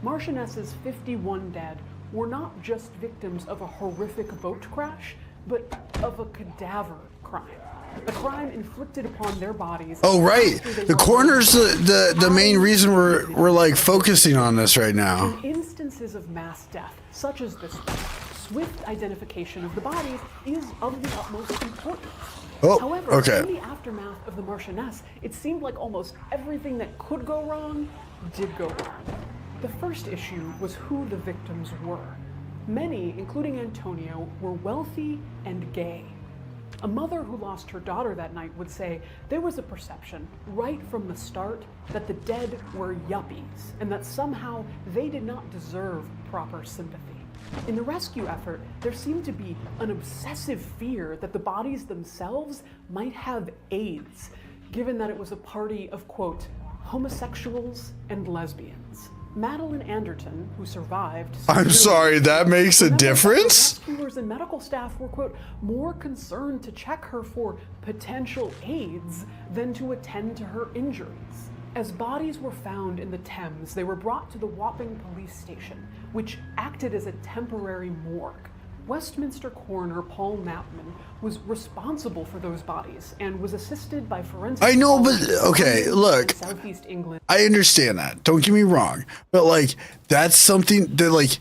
Marchioness's 51 dead were not just victims of a horrific boat crash, but of a cadaver crime. A crime inflicted upon their bodies. Oh, right. The coroner's the main reason we're like focusing on this right now. In instances of mass death, such as this one, swift identification of the bodies is of the utmost importance. Oh, however, okay. in the aftermath of the Marchioness, it seemed like almost everything that could go wrong did go wrong. The first issue was who the victims were. Many, including Antonio, were wealthy and gay. A mother who lost her daughter that night would say there was a perception right from the start that the dead were yuppies and that somehow they did not deserve proper sympathy. In the rescue effort, there seemed to be an obsessive fear that the bodies themselves might have AIDS, given that it was a party of, quote, homosexuals and lesbians. Madeline Anderton, who survived... I'm sorry, that makes a difference? Rescuers and medical staff were, quote, more concerned to check her for potential AIDS than to attend to her injuries. As bodies were found in the Thames, they were brought to the Wapping police station, which acted as a temporary morgue. Westminster coroner Paul Knappman was responsible for those bodies and was assisted by forensic... I know, but okay, look, Southeast England. I understand that. Don't get me wrong, but like that's something that like.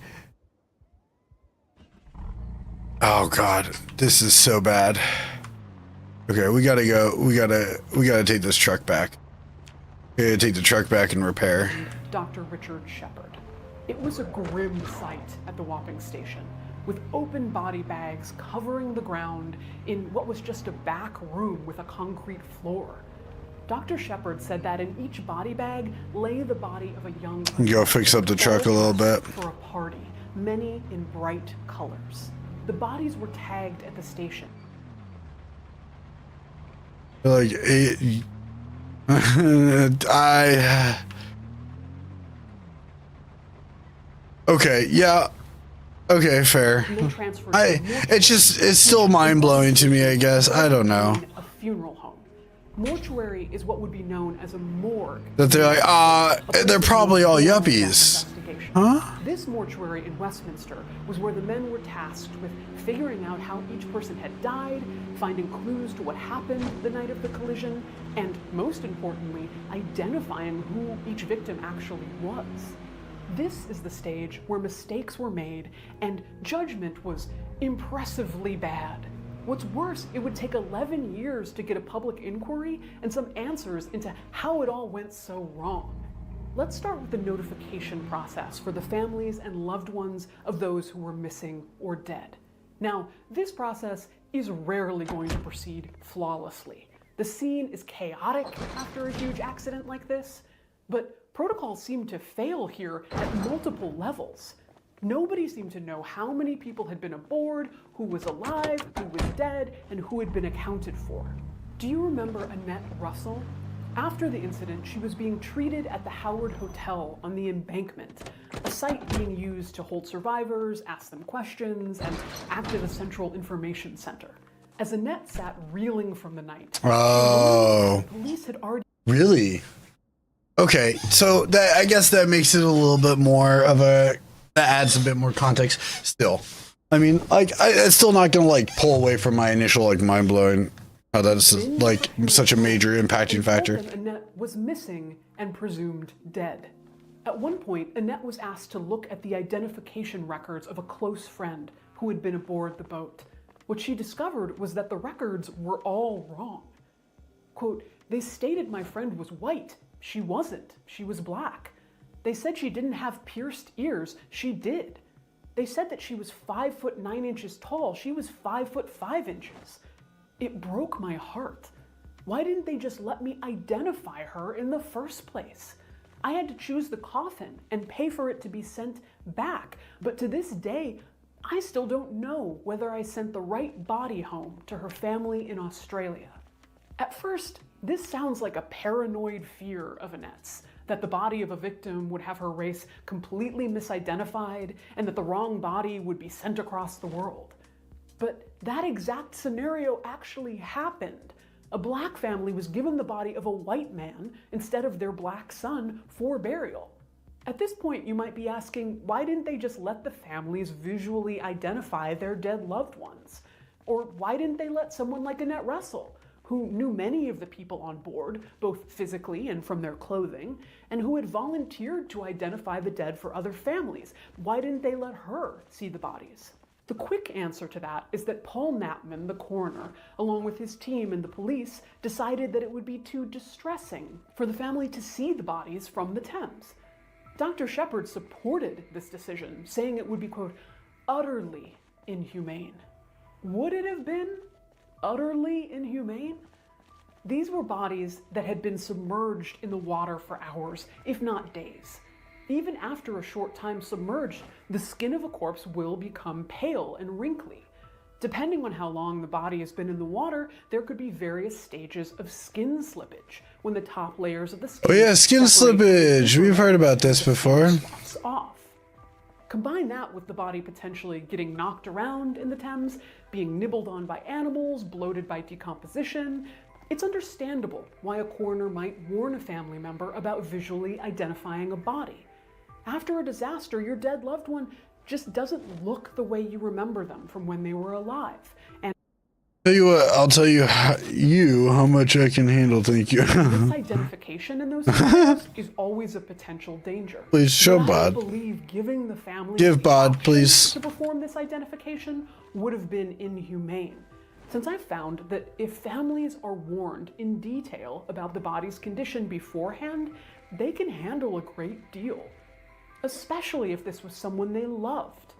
Oh God, this is so bad. Okay, we gotta go. We gotta take this truck back. We gotta take the truck back and repair. Dr. Richard Shepard. It was a grim sight at the Wapping station, with open body bags covering the ground in what was just a back room with a concrete floor. Dr. Shepard said that in each body bag lay the body of a young... Go fix up the truck a little bit. ...for a party, many in bright colors. The bodies were tagged at the station. Like, Okay, yeah. Okay, fair. It's still mind-blowing to me, I guess. I don't know. A funeral home. Mortuary is what would be known as a morgue. That they're like, they're probably all yuppies. Huh? This mortuary in Westminster was where the men were tasked with figuring out how each person had died, finding clues to what happened the night of the collision, and most importantly, identifying who each victim actually was. This is the stage where mistakes were made and judgment was impressively bad. What's worse, it would take 11 years to get a public inquiry and some answers into how it all went so wrong. Let's start with the notification process for the families and loved ones of those who were missing or dead. Now, this process is rarely going to proceed flawlessly. The scene is chaotic after a huge accident like this, but protocols seem to fail here at multiple levels. Nobody seemed to know how many people had been aboard, who was alive, who was dead, and who had been accounted for. Do you remember Annette Russell? After the incident, she was being treated at the Howard Hotel on the Embankment, a site being used to hold survivors, ask them questions, and act as a central information center. As Annette sat reeling from the night, the police had already... Really? Okay, so that, I guess that makes it a little bit more of a, that adds a bit more context. Still, I mean, like, it's still not gonna like pull away from my initial like mind blowing how that's like such a major impacting factor. Annette was missing and presumed dead. At one point, Annette was asked to look at the identification records of a close friend who had been aboard the boat. What she discovered was that the records were all wrong. Quote, "They stated my friend was white. She wasn't. She was black. They said she didn't have pierced ears. She did. They said that she was 5'9" tall. She was 5'5". It broke my heart. Why didn't they just let me identify her in the first place? I had to choose the coffin and pay for it to be sent back. But to this day, I still don't know whether I sent the right body home to her family in Australia." At first, this sounds like a paranoid fear of Annette's, that the body of a victim would have her race completely misidentified and that the wrong body would be sent across the world. But that exact scenario actually happened. A black family was given the body of a white man instead of their black son for burial. At this point, you might be asking, why didn't they just let the families visually identify their dead loved ones? Or why didn't they let someone like Annette Russell, who knew many of the people on board, both physically and from their clothing, and who had volunteered to identify the dead for other families, why didn't they let her see the bodies? The quick answer to that is that Paul Knappman, the coroner, along with his team and the police, decided that it would be too distressing for the family to see the bodies from the Thames. Dr. Shepard supported this decision, saying it would be, quote, utterly inhumane. Would it have been utterly inhumane? These were bodies that had been submerged in the water for hours, if not days. Even after a short time submerged, the skin of a corpse will become pale and wrinkly. Depending on how long the body has been in the water, there could be various stages of skin slippage when the top layers of the skin. Oh yeah, skin slippage. We've heard about this before. Off. Combine that with the body potentially getting knocked around in the Thames, being nibbled on by animals, bloated by decomposition. It's understandable why a coroner might warn a family member about visually identifying a body. After a disaster, your dead loved one just doesn't look the way you remember them from when they were alive. And tell you what, I'll tell you how much I can handle, thank you. misidentification in those scenarios is always a potential danger. Please show But I Bod. believe giving the family Give the Bod, option please. to perform this identification would have been inhumane. Since I've found that if families are warned in detail about the body's condition beforehand, they can handle a great deal. Especially if this was someone they loved.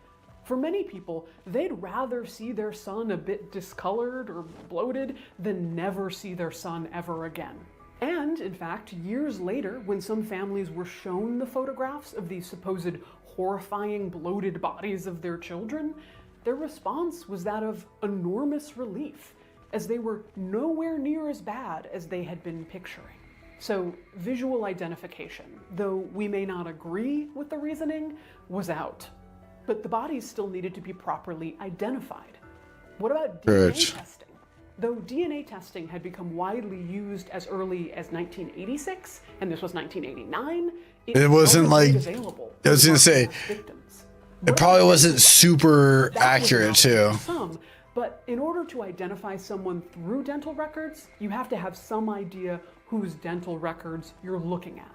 For many people, they'd rather see their son a bit discolored or bloated than never see their son ever again. And, in fact, years later, when some families were shown the photographs of these supposed horrifying bloated bodies of their children, their response was that of enormous relief, as they were nowhere near as bad as they had been picturing. So, visual identification, though we may not agree with the reasoning, was out. But the bodies still needed to be properly identified. What about DNA testing? Though DNA testing had become widely used as early as 1986, and this was 1989, it wasn't like, available. I was gonna say, victims. it probably wasn't super accurate too. Some, but in order to identify someone through dental records, you have to have some idea whose dental records you're looking at.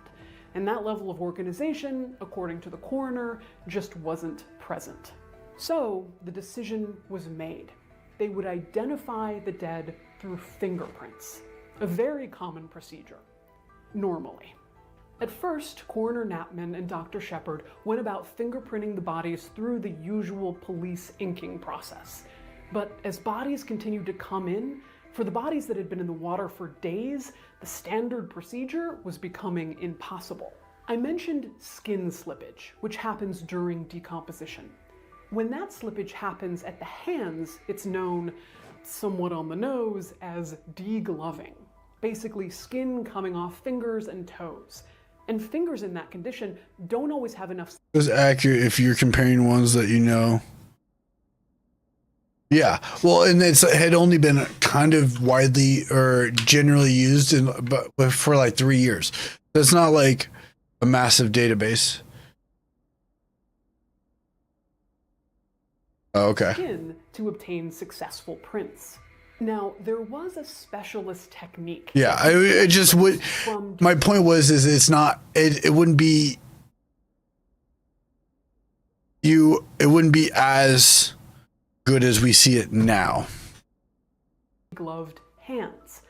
And that level of organization, according to the coroner, just wasn't present. So the decision was made. They would identify the dead through fingerprints, a very common procedure, normally. At first, Coroner Knappman and Dr. Shepard went about fingerprinting the bodies through the usual police inking process. But as bodies continued to come in, for the bodies that had been in the water for days, the standard procedure was becoming impossible. I mentioned skin slippage, which happens during decomposition. When that slippage happens at the hands, it's known, somewhat on the nose, as degloving. Basically, skin coming off fingers and toes. And fingers in that condition don't always have enough. It's accurate if you're comparing ones that you know. Yeah, well, and it had only been kind of widely or generally used but for like 3 years. It's not like a massive database. Oh, okay. Skin to obtain successful prints. Now, there was a specialist technique. Yeah, I just would. My point was, is it's not. It wouldn't be. It wouldn't be as good as we see it now. Gloved hands.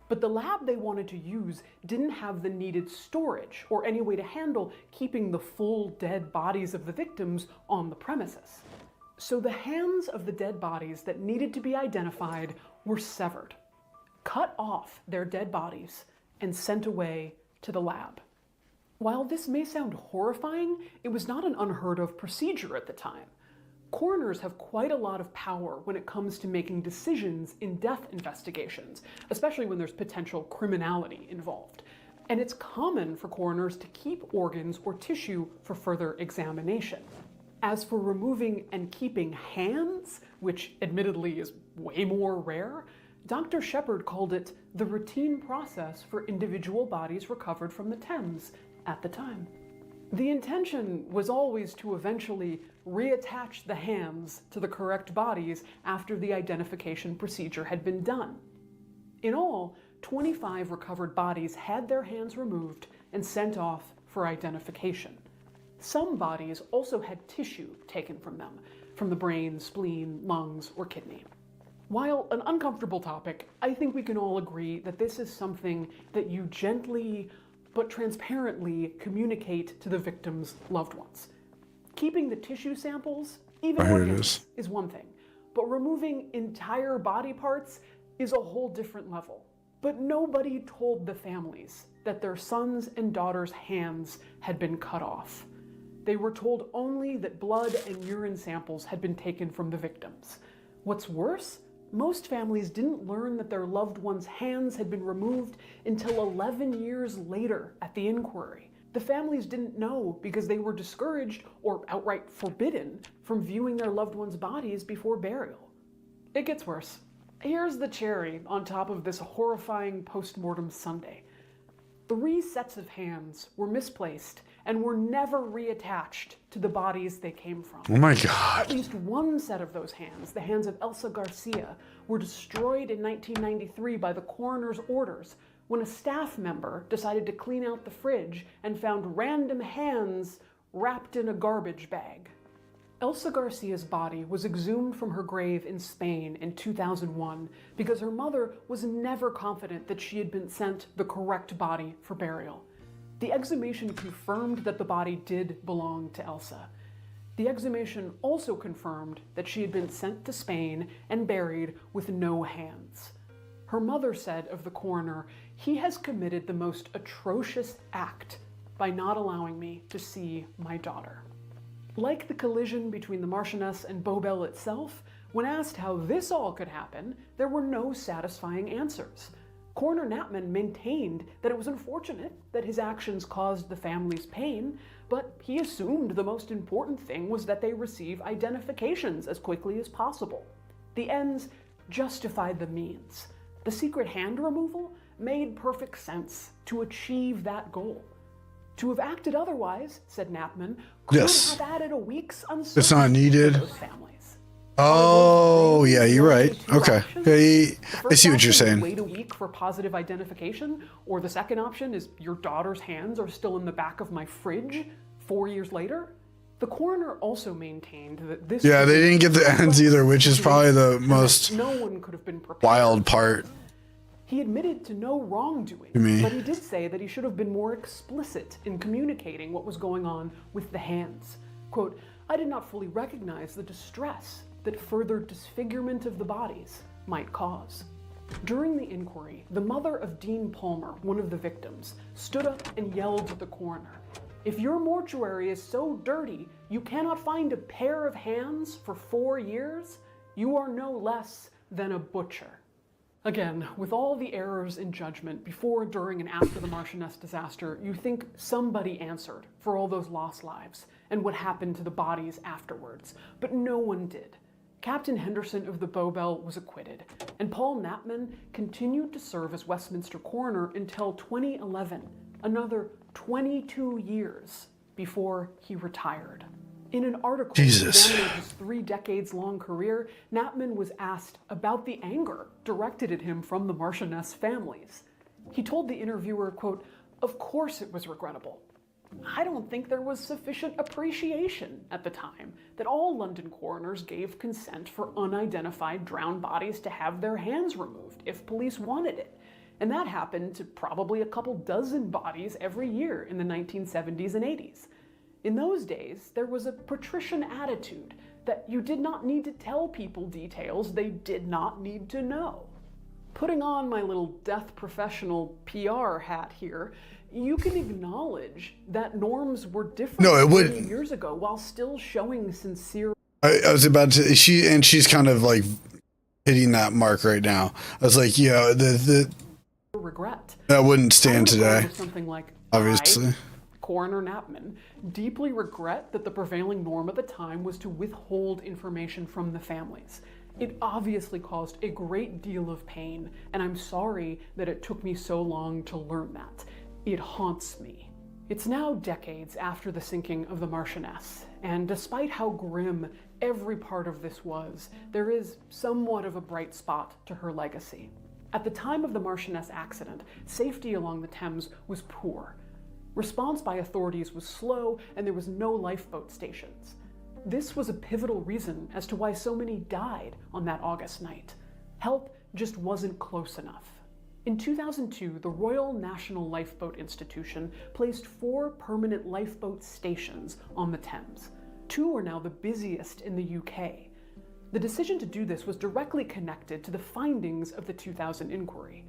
But the lab they wanted to use didn't have the needed storage or any way to handle keeping the full dead bodies of the victims on the premises. So the hands of the dead bodies that needed to be identified were severed, cut off their dead bodies, and sent away to the lab. While this may sound horrifying, it was not an unheard of procedure at the time. Coroners have quite a lot of power when it comes to making decisions in death investigations, especially when there's potential criminality involved. And it's common for coroners to keep organs or tissue for further examination. As for removing and keeping hands, which admittedly is way more rare, Dr. Shepard called it the routine process for individual bodies recovered from the Thames at the time. The intention was always to eventually reattach the hands to the correct bodies after the identification procedure had been done. In all, 25 recovered bodies had their hands removed and sent off for identification. Some bodies also had tissue taken from them, from the brain, spleen, lungs, or kidney. While an uncomfortable topic, I think we can all agree that this is something that you gently but transparently communicate to the victim's loved ones. Keeping the tissue samples, even Here it organs, is one thing, but removing entire body parts is a whole different level. But nobody told the families that their sons' and daughters' hands had been cut off. They were told only that blood and urine samples had been taken from the victims. What's worse, most families didn't learn that their loved ones' hands had been removed until 11 years later at the inquiry. The families didn't know because they were discouraged or outright forbidden from viewing their loved ones' bodies before burial. It gets worse. Here's the cherry on top of this horrifying post-mortem Sunday. 3 sets of hands were misplaced and were never reattached to the bodies they came from. Oh my God. At least one set of those hands, the hands of Elsa Garcia, were destroyed in 1993 by the coroner's orders when a staff member decided to clean out the fridge and found random hands wrapped in a garbage bag. Elsa Garcia's body was exhumed from her grave in Spain in 2001 because her mother was never confident that she had been sent the correct body for burial. The exhumation confirmed that the body did belong to Elsa. The exhumation also confirmed that she had been sent to Spain and buried with no hands. Her mother said of the coroner, "He has committed the most atrocious act by not allowing me to see my daughter." Like the collision between the Marchioness and Bobel itself, when asked how this all could happen, there were no satisfying answers. Coroner Knapman maintained that it was unfortunate that his actions caused the families pain, but he assumed the most important thing was that they receive identifications as quickly as possible. The ends justified the means. The secret hand removal made perfect sense to achieve that goal. To have acted otherwise, said Knapman, could have added a week's uncertainty It's not needed. to those families. Oh, yeah, you're right. Okay. I see what you're saying. Wait a week for positive identification, or the second option is your daughter's hands are still in the back of my fridge 4 years later. The coroner also maintained that this. Yeah, they didn't get the ends either, which is probably the most no one could have been prepared. Wild part. He admitted to no wrongdoing, but he did say that he should have been more explicit in communicating what was going on with the hands. Quote, "I did not fully recognize the distress that further disfigurement of the bodies might cause." During the inquiry, the mother of Dean Palmer, one of the victims, stood up and yelled at the coroner, "If your mortuary is so dirty you cannot find a pair of hands for 4 years, you are no less than a butcher." Again, with all the errors in judgment before, during, and after the Marchioness disaster, you think somebody answered for all those lost lives and what happened to the bodies afterwards, but no one did. Captain Henderson of the Bobel was acquitted, and Paul Knapman continued to serve as Westminster coroner until 2011, another 22 years before he retired. In an article examining his 3 decades-long career, Knapman was asked about the anger directed at him from the Marchioness families. He told the interviewer, quote, "Of course it was regrettable. I don't think there was sufficient appreciation at the time that all London coroners gave consent for unidentified drowned bodies to have their hands removed if police wanted it. And that happened to probably a couple dozen bodies every year in the 1970s and 80s. In those days, there was a patrician attitude that you did not need to tell people details they did not need to know." Putting on my little death professional PR hat here, you can acknowledge that norms were different 30 years ago while still showing sincere. I was about to, she's kind of like hitting that mark right now. I was like, yeah, the regret. That wouldn't stand today. Something like, obviously. Coroner Knapman deeply regret that the prevailing norm at the time was to withhold information from the families. It obviously caused a great deal of pain, and I'm sorry that it took me so long to learn that. It haunts me. It's now decades after the sinking of the Marchioness, and despite how grim every part of this was, there is somewhat of a bright spot to her legacy. At the time of the Marchioness accident, safety along the Thames was poor. Response by authorities was slow, and there was no lifeboat stations. This was a pivotal reason as to why so many died on that August night. Help just wasn't close enough. In 2002, the Royal National Lifeboat Institution placed 4 permanent lifeboat stations on the Thames. 2 are now the busiest in the UK. The decision to do this was directly connected to the findings of the 2000 inquiry.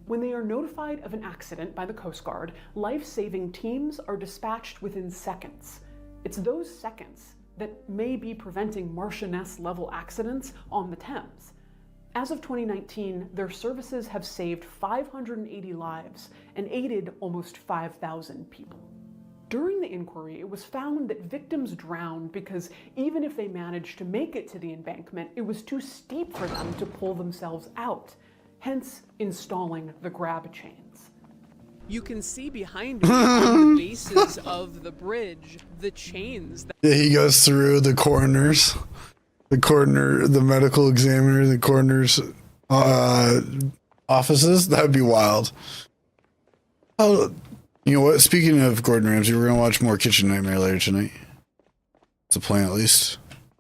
When they are notified of an accident by the Coast Guard, life-saving teams are dispatched within seconds. It's those seconds that may be preventing Marchioness-level accidents on the Thames. As of 2019, their services have saved 580 lives and aided almost 5,000 people. During the inquiry, it was found that victims drowned because even if they managed to make it to the embankment, it was too steep for them to pull themselves out, hence installing the grab chains. You can see behind me on the bases of the bridge, the chains. Yeah, he goes through the coroners. The coroner, the medical examiner, the coroner's offices. That would be wild. Oh, you know what? Speaking of Gordon Ramsay, we're gonna watch more Kitchen Nightmare later tonight. It's a plan, at least.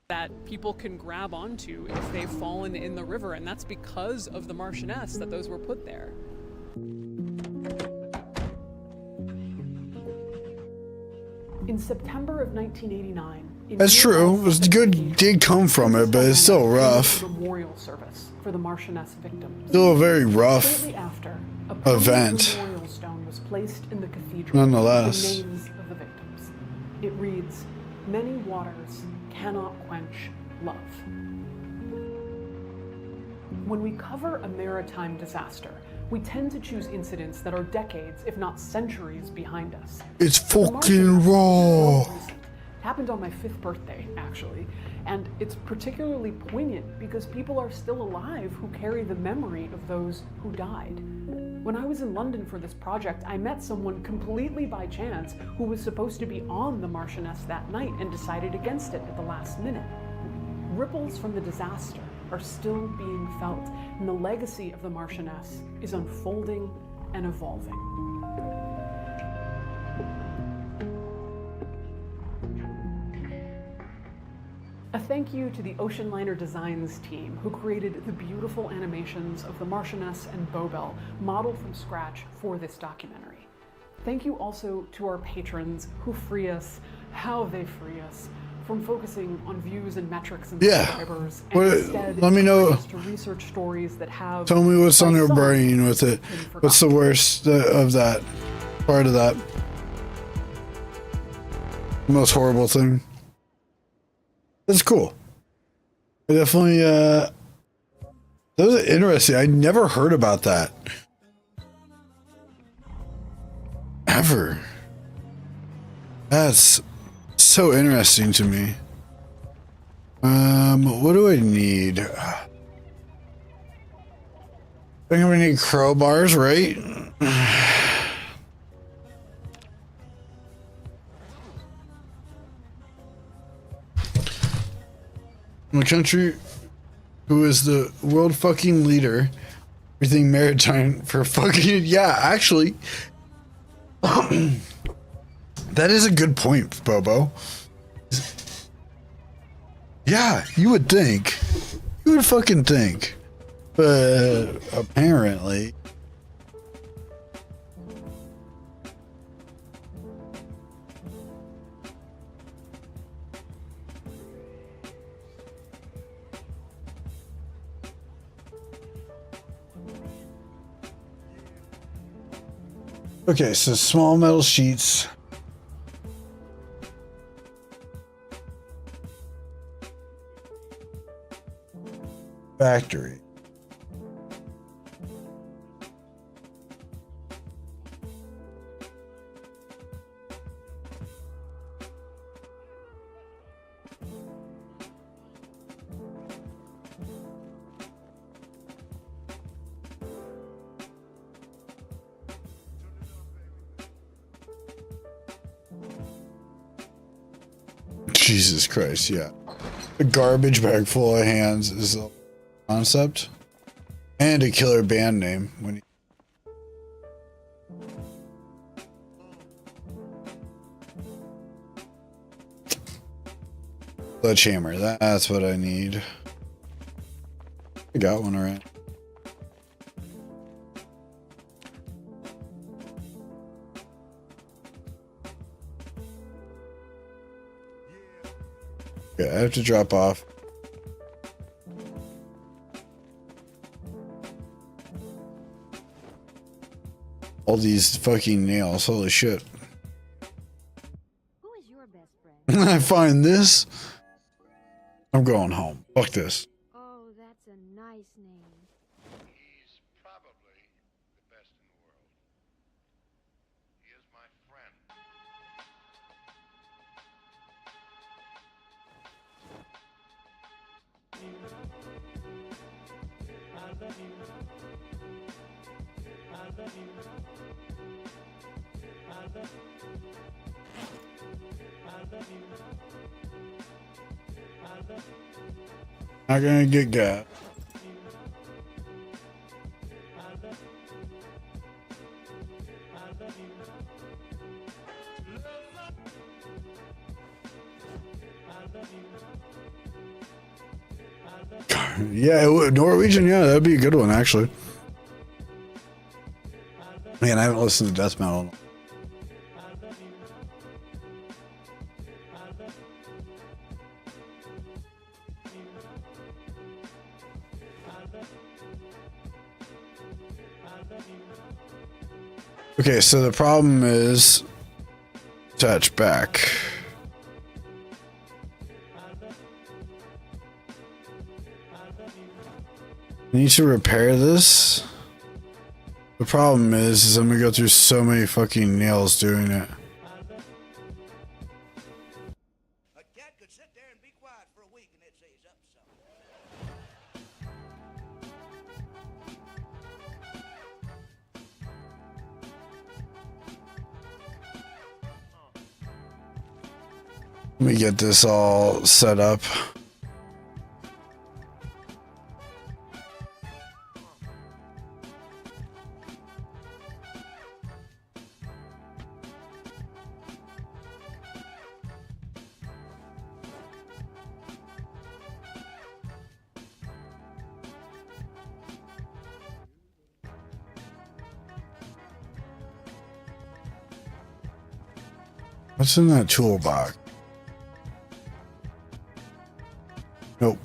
That people can grab onto if they've fallen in the river, and that's because of the Marchioness that those were put there. In September of 1989, that's true. It was good. Did come from it, but it's still rough. Memorial service for the Marchioness victims. Still a very rough Shortly after, a event. memorial stone was placed in the cathedral Nonetheless, with the names of the victims. It reads, "Many waters cannot quench love." When we cover a maritime disaster, we tend to choose incidents that are decades, if not centuries, behind us. It's fucking raw. It happened on my 5th birthday, actually, and it's particularly poignant because people are still alive who carry the memory of those who died. When I was in London for this project, I met someone completely by chance who was supposed to be on the Marchioness that night and decided against it at the last minute. Ripples from the disaster are still being felt, and the legacy of the Marchioness is unfolding and evolving. A thank you to the Ocean Liner Designs team who created the beautiful animations of the Marchioness and Bobel, modeled from scratch for this documentary. Thank you also to our patrons who free us, how they free us, from focusing on views and metrics and subscribers, and instead let me know. To research stories that have. Tell me what's on your brain with it. What's the worst of that part of that? Most horrible thing. That's cool. I definitely. That was interesting. I never heard about that. Ever. That's so interesting to me. What do I need? I think I'm gonna need crowbars, right? A country who is the world fucking leader, everything maritime for fucking, yeah, actually. That is a good point, Bobo. Yeah, you would think. You would fucking think. But apparently. Okay, so small metal sheets. Factory. Jesus Christ, yeah. A garbage bag full of hands is a concept. And a killer band name. When Sledgehammer, that's what I need. I got one already. Okay, I have to drop off. All these fucking nails, holy shit. Who is your best friend? I find this, I'm going home. Fuck this. Oh, that's a nice name. He's probably the best in the world. He is my friend. Not gonna get gas. Yeah, it would, Norwegian, yeah, that'd be a good one, actually. Man, I haven't listened to death metal. Okay, so the problem is attach back. I need to repair this. The problem is I'm gonna go through so many fucking nails doing it. A cat could sit there and be quiet for a week and it'd say he's up to something. Let me get this all set up. What's in that toolbox? Nope.